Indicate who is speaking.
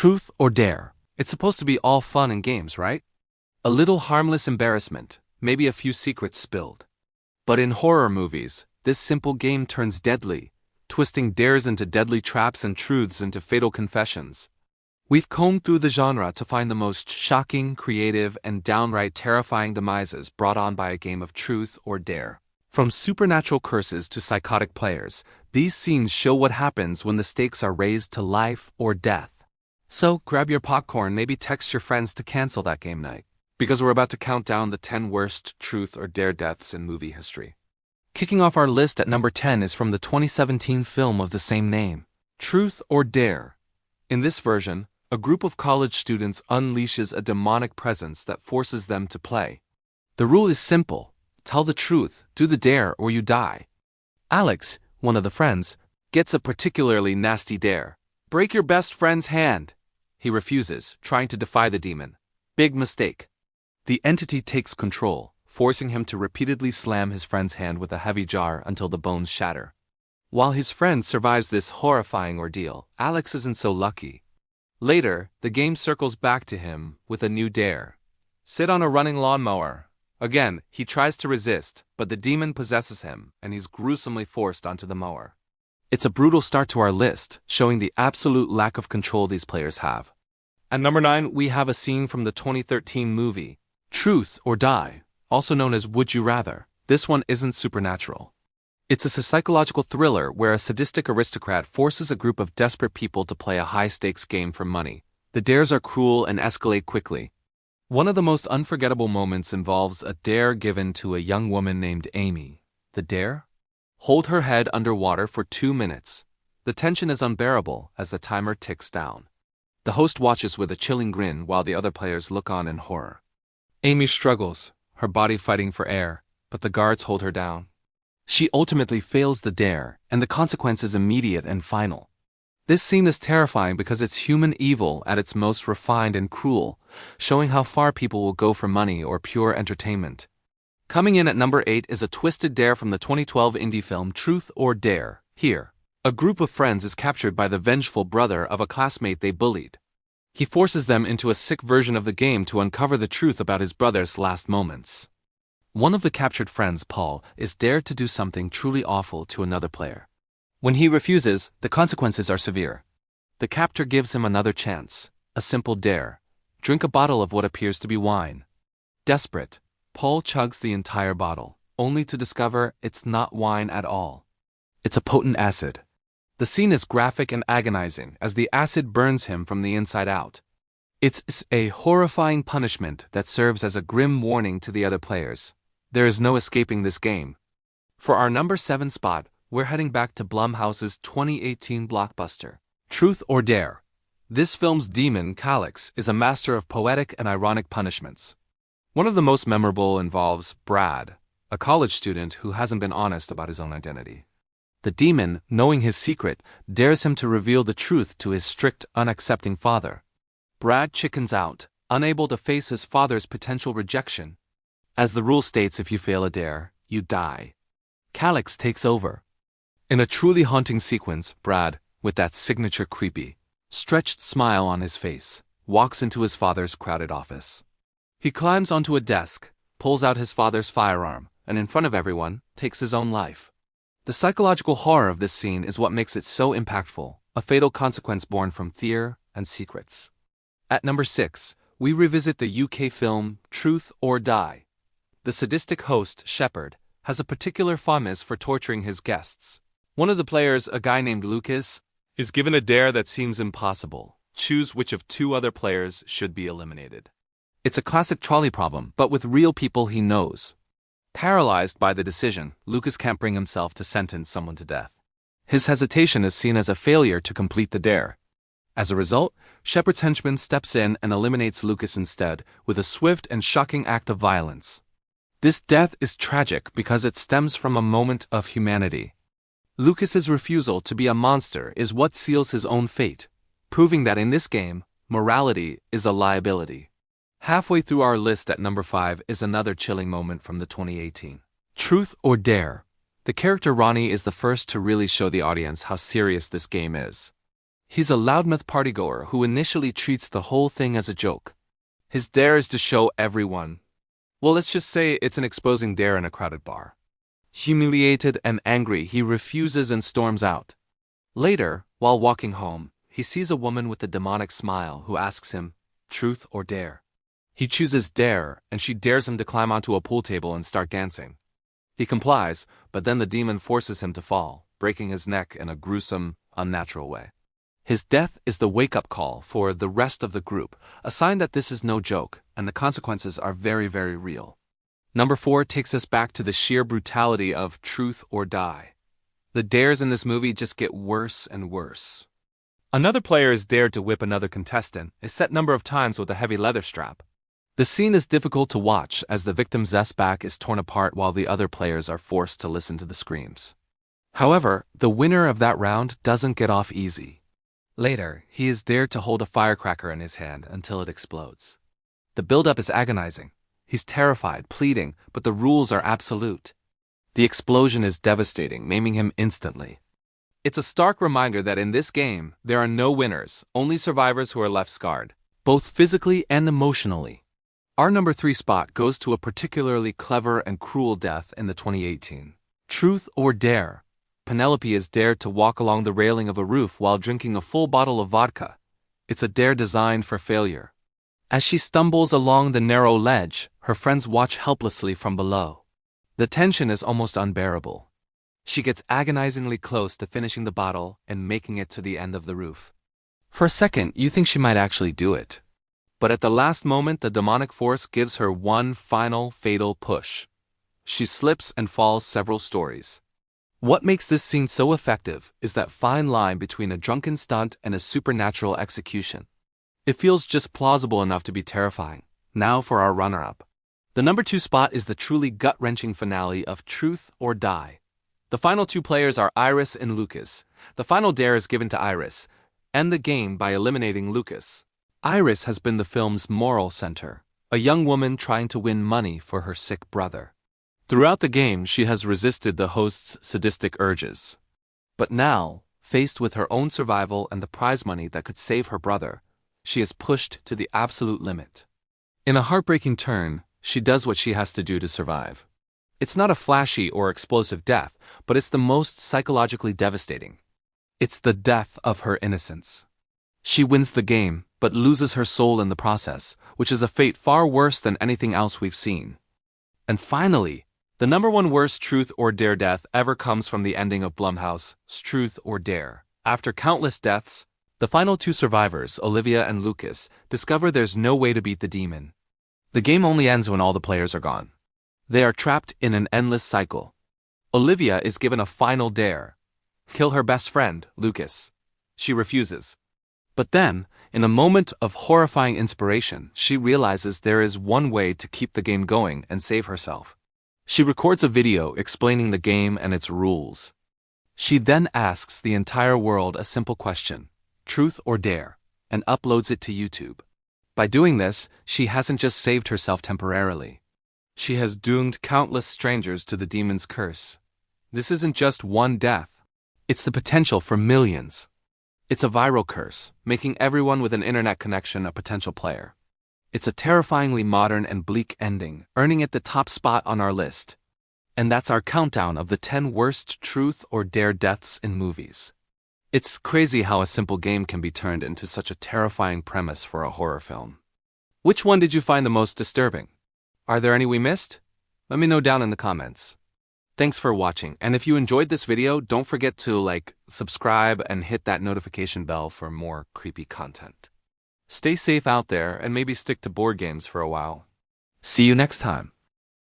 Speaker 1: Truth or dare? It's supposed to be all fun and games, right? A little harmless embarrassment, maybe a few secrets spilled. But in horror movies, this simple game turns deadly, twisting dares into deadly traps and truths into fatal confessions. We've combed through the genre to find the most shocking, creative, and downright terrifying demises brought on by a game of truth or dare. From supernatural curses to psychotic players, these scenes show what happens when the stakes are raised to life or death. So, grab your popcorn, maybe text your friends to cancel that game night, because we're about to count down the 10 worst truth or dare deaths in movie history. Kicking off our list at number 10 is from the 2017 film of the same name, Truth or Dare. In this version, a group of college students unleashes a demonic presence that forces them to play. The rule is simple: tell the truth, do the dare, or you die. Alex, one of the friends, gets a particularly nasty dare. Break your best friend's hand. He refuses, trying to defy the demon. Big mistake. The entity takes control, forcing him to repeatedly slam his friend's hand with a heavy jar until the bones shatter. While his friend survives this horrifying ordeal, Alex isn't so lucky. Later, the game circles back to him with a new dare. Sit on a running lawnmower. Again, he tries to resist, but the demon possesses him, and he's gruesomely forced onto the mower. It's a brutal start to our list, showing the absolute lack of control these players have. At number 9, we have a scene from the 2013 movie, Truth or Die, also known as Would You Rather. This one isn't supernatural. It's a psychological thriller where a sadistic aristocrat forces a group of desperate people to play a high-stakes game for money. The dares are cruel and escalate quickly. One of the most unforgettable moments involves a dare given to a young woman named Amy. The dare? Hold her head underwater for 2 minutes. The tension is unbearable as the timer ticks down. The host watches with a chilling grin while the other players look on in horror. Amy struggles, her body fighting for air, but the guards hold her down. She ultimately fails the dare, and the consequence is immediate and final. This scene is terrifying because it's human evil at its most refined and cruel, showing how far people will go for money or pure entertainment. Coming in at number 8 is a twisted dare from the 2012 indie film Truth or Dare. Here, a group of friends is captured by the vengeful brother of a classmate they bullied. He forces them into a sick version of the game to uncover the truth about his brother's last moments. One of the captured friends, Paul, is dared to do something truly awful to another player. When he refuses, the consequences are severe. The captor gives him another chance, a simple dare: drink a bottle of what appears to be wine. Desperate, Paul chugs the entire bottle, only to discover it's not wine at all. It's a potent acid. The scene is graphic and agonizing as the acid burns him from the inside out. It's a horrifying punishment that serves as a grim warning to the other players. There is no escaping this game. For our number 7 spot, we're heading back to Blumhouse's 2018 blockbuster, Truth or Dare. This film's demon, Calix, is a master of poetic and ironic punishments. One of the most memorable involves Brad, a college student who hasn't been honest about his own identity. The demon, knowing his secret, dares him to reveal the truth to his strict, unaccepting father. Brad chickens out, unable to face his father's potential rejection. As the rule states, if you fail a dare, you die. Calix takes over. In a truly haunting sequence, Brad, with that signature creepy, stretched smile on his face, walks into his father's crowded office. He climbs onto a desk, pulls out his father's firearm, and in front of everyone, takes his own life. The psychological horror of this scene is what makes it so impactful, a fatal consequence born from fear and secrets. At number 6, we revisit the UK film Truth or Die. The sadistic host, Shepard, has a particular fondness for torturing his guests. One of the players, a guy named Lucas, is given a dare that seems impossible. Choose which of 2 other players should be eliminated. It's a classic trolley problem, but with real people he knows. Paralyzed by the decision, Lucas can't bring himself to sentence someone to death. His hesitation is seen as a failure to complete the dare. As a result, Shepard's henchman steps in and eliminates Lucas instead, with a swift and shocking act of violence. This death is tragic because it stems from a moment of humanity. Lucas's refusal to be a monster is what seals his own fate, proving that in this game, morality is a liability. Halfway through our list at number 5 is another chilling moment from the 2018 Truth or Dare. The character Ronnie is the first to really show the audience how serious this game is. He's a loudmouth partygoer who initially treats the whole thing as a joke. His dare is to show everyone. Well, let's just say it's an exposing dare in a crowded bar. Humiliated and angry, he refuses and storms out. Later, while walking home, he sees a woman with a demonic smile who asks him, truth or dare? He chooses dare, and she dares him to climb onto a pool table and start dancing. He complies, but then the demon forces him to fall, breaking his neck in a gruesome, unnatural way. His death is the wake-up call for the rest of the group, a sign that this is no joke, and the consequences are very, very real. Number 4 takes us back to the sheer brutality of truth or die. The dares in this movie just get worse and worse. Another player is dared to whip another contestant a set number of times with a heavy leather strap. The scene is difficult to watch as the victim's back is torn apart while the other players are forced to listen to the screams. However, the winner of that round doesn't get off easy. Later, he is dared to hold a firecracker in his hand until it explodes. The buildup is agonizing. He's terrified, pleading, but the rules are absolute. The explosion is devastating, maiming him instantly. It's a stark reminder that in this game, there are no winners, only survivors who are left scarred, both physically and emotionally. Our number 3 spot goes to a particularly clever and cruel death in the 2018. Truth or dare? Penelope is dared to walk along the railing of a roof while drinking a full bottle of vodka. It's a dare designed for failure. As she stumbles along the narrow ledge, her friends watch helplessly from below. The tension is almost unbearable. She gets agonizingly close to finishing the bottle and making it to the end of the roof. For a second, you think she might actually do it. But at the last moment, the demonic force gives her one final fatal push. She slips and falls several stories. What makes this scene so effective is that fine line between a drunken stunt and a supernatural execution. It feels just plausible enough to be terrifying. Now for our runner-up. The number 2 spot is the truly gut-wrenching finale of Truth or Die. The final 2 players are Iris and Lucas. The final dare is given to Iris. End the game by eliminating Lucas. Iris has been the film's moral center, a young woman trying to win money for her sick brother. Throughout the game, she has resisted the host's sadistic urges. But now, faced with her own survival and the prize money that could save her brother, she is pushed to the absolute limit. In a heartbreaking turn, she does what she has to do to survive. It's not a flashy or explosive death, but it's the most psychologically devastating. It's the death of her innocence. She wins the game, but loses her soul in the process, which is a fate far worse than anything else we've seen. And finally, the number 1 worst truth or dare death ever comes from the ending of Blumhouse's Truth or Dare. After countless deaths, the final 2 survivors, Olivia and Lucas, discover there's no way to beat the demon. The game only ends when all the players are gone. They are trapped in an endless cycle. Olivia is given a final dare: kill her best friend, Lucas. She refuses. But then, in a moment of horrifying inspiration, she realizes there is one way to keep the game going and save herself. She records a video explaining the game and its rules. She then asks the entire world a simple question: truth or dare, and uploads it to YouTube. By doing this, she hasn't just saved herself temporarily. She has doomed countless strangers to the demon's curse. This isn't just one death. It's the potential for millions. It's a viral curse, making everyone with an internet connection a potential player. It's a terrifyingly modern and bleak ending, earning it the top spot on our list. And that's our countdown of the 10 worst truth or dare deaths in movies. It's crazy how a simple game can be turned into such a terrifying premise for a horror film. Which one did you find the most disturbing? Are there any we missed? Let me know down in the comments. Thanks for watching, and if you enjoyed this video, don't forget to subscribe and hit that notification bell for more creepy content. Stay safe out there and maybe stick to board games for a while. See you next time.